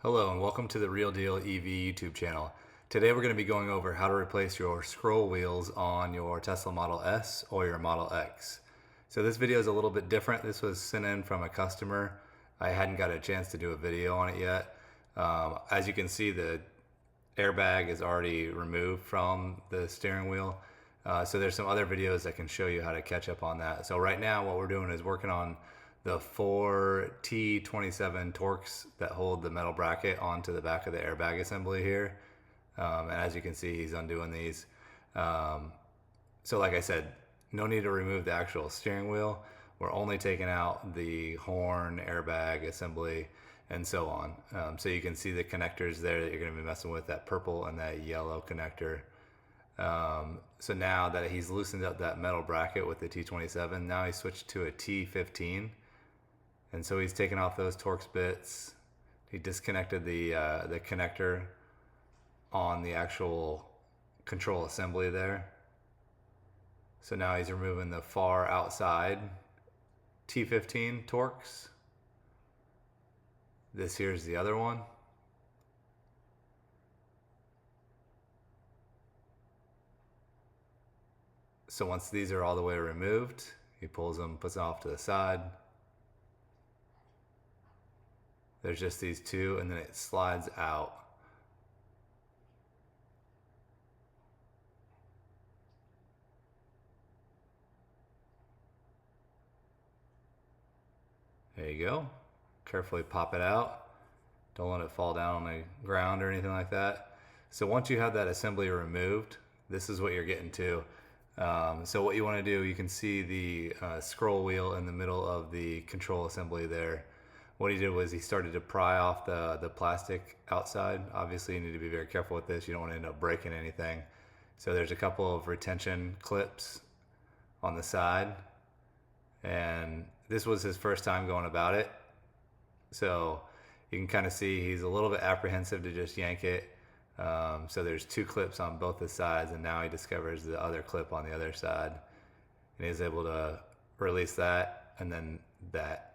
Hello and welcome to the Real Deal EV YouTube channel. Today we're going to be going over how to replace your scroll wheels on your Tesla Model S or your Model X. So this video is a little bit different. This was sent in from a customer. I hadn't got a chance to do a video on it yet. As you can see, the airbag is already removed from the steering wheel. So there's some other videos that can show you how to catch up on that. So right now what we're doing is working on the four T27 Torx that hold the metal bracket onto the back of the airbag assembly here. And as you can see, he's undoing these. So like I said, no need to remove the actual steering wheel. We're only taking out the horn, airbag assembly, and so on. So you can see the connectors there that you're going to be messing with, that purple and that yellow connector. So now that he's loosened up that metal bracket with the T27, now he's switched to a T15. And so he's taken off those Torx bits. He disconnected the connector on the actual control assembly there. So now he's removing the far outside T15 Torx. This here's the other one. So once these are all the way removed, he pulls them, puts them off to the side. There's just these two, and then it slides out. There you go. Carefully pop it out. Don't let it fall down on the ground or anything like that. So once you have that assembly removed, this is what you're getting to. So what you want to do, you can see the scroll wheel in the middle of the control assembly there. What he did was he started to pry off the plastic outside. Obviously you need to be very careful with this. You don't want to end up breaking anything. So there's a couple of retention clips on the side. And this was his first time going about it. So you can kind of see he's a little bit apprehensive to just yank it. So there's two clips on both the sides, and now he discovers the other clip on the other side. And he's able to release that, and then that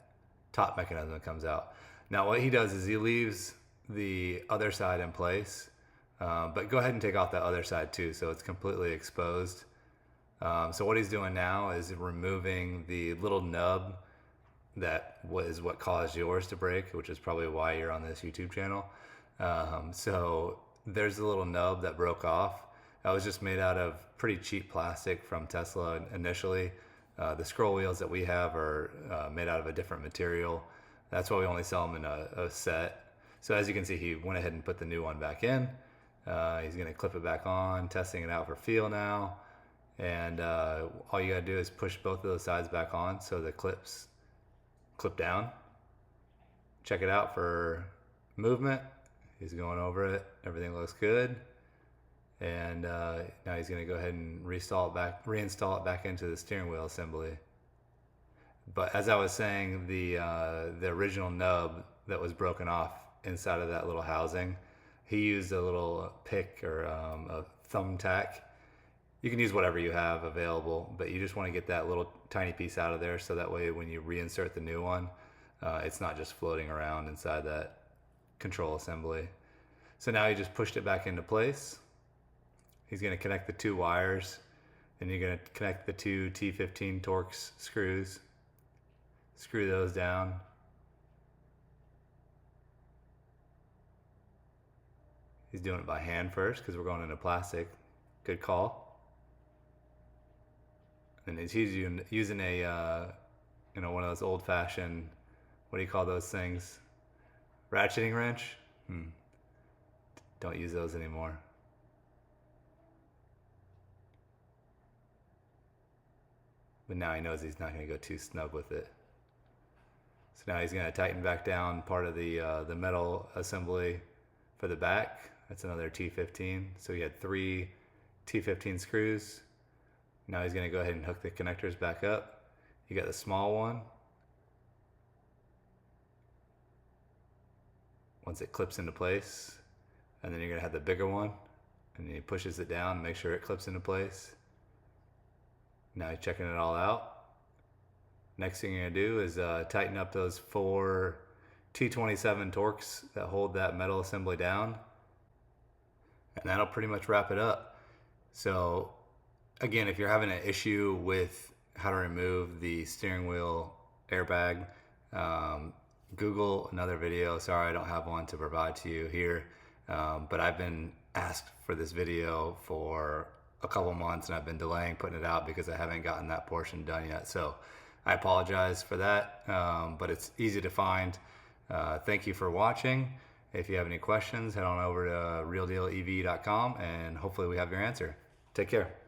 top mechanism comes out. Now what he does is he leaves the other side in place, but go ahead and take off the other side too, so it's completely exposed. So what he's doing now is removing the little nub that was what caused yours to break, which is probably why you're on this YouTube channel. So there's a little nub that broke off. That was just made out of pretty cheap plastic from Tesla initially. The scroll wheels that we have are made out of a different material. That's why we only sell them in a set. So as you can see, he went ahead and put the new one back in. He's gonna clip it back on, testing it out for feel now. And all you gotta do is push both of those sides back on so the clips clip down. Check it out for movement. He's going over it. Everything looks good. And now he's going to go ahead and reinstall it back into the steering wheel assembly. But as I was saying, the original nub that was broken off inside of that little housing, he used a little pick or a thumbtack. You can use whatever you have available, but you just want to get that little tiny piece out of there so that way when you reinsert the new one, it's not just floating around inside that control assembly. So now he just pushed it back into place. He's going to connect the two wires, and you're going to connect the two T15 Torx screws. Screw those down. He's doing it by hand first because we're going into plastic. Good call. And he's using a, one of those old-fashioned, what do you call those things? Ratcheting wrench? Don't use those anymore. But now he knows he's not going to go too snug with it. So now he's going to tighten back down part of the metal assembly for the back. That's another T15. So he had 3 T15 screws. Now he's going to go ahead and hook the connectors back up. You got the small one. Once it clips into place, and then you're going to have the bigger one, and then he pushes it down, make sure it clips into place. Now he's checking it all out. Next thing you're going to do is tighten up those 4 T27 Torx that hold that metal assembly down. And that'll pretty much wrap it up. So again, if you're having an issue with how to remove the steering wheel airbag, Google another video. Sorry, I don't have one to provide to you here. But I've been asked for this video for a couple months and I've been delaying putting it out because I haven't gotten that portion done yet. So I apologize for that, but it's easy to find. Thank you for watching. If you have any questions, head on over to realdealev.com and hopefully we have your answer. Take care.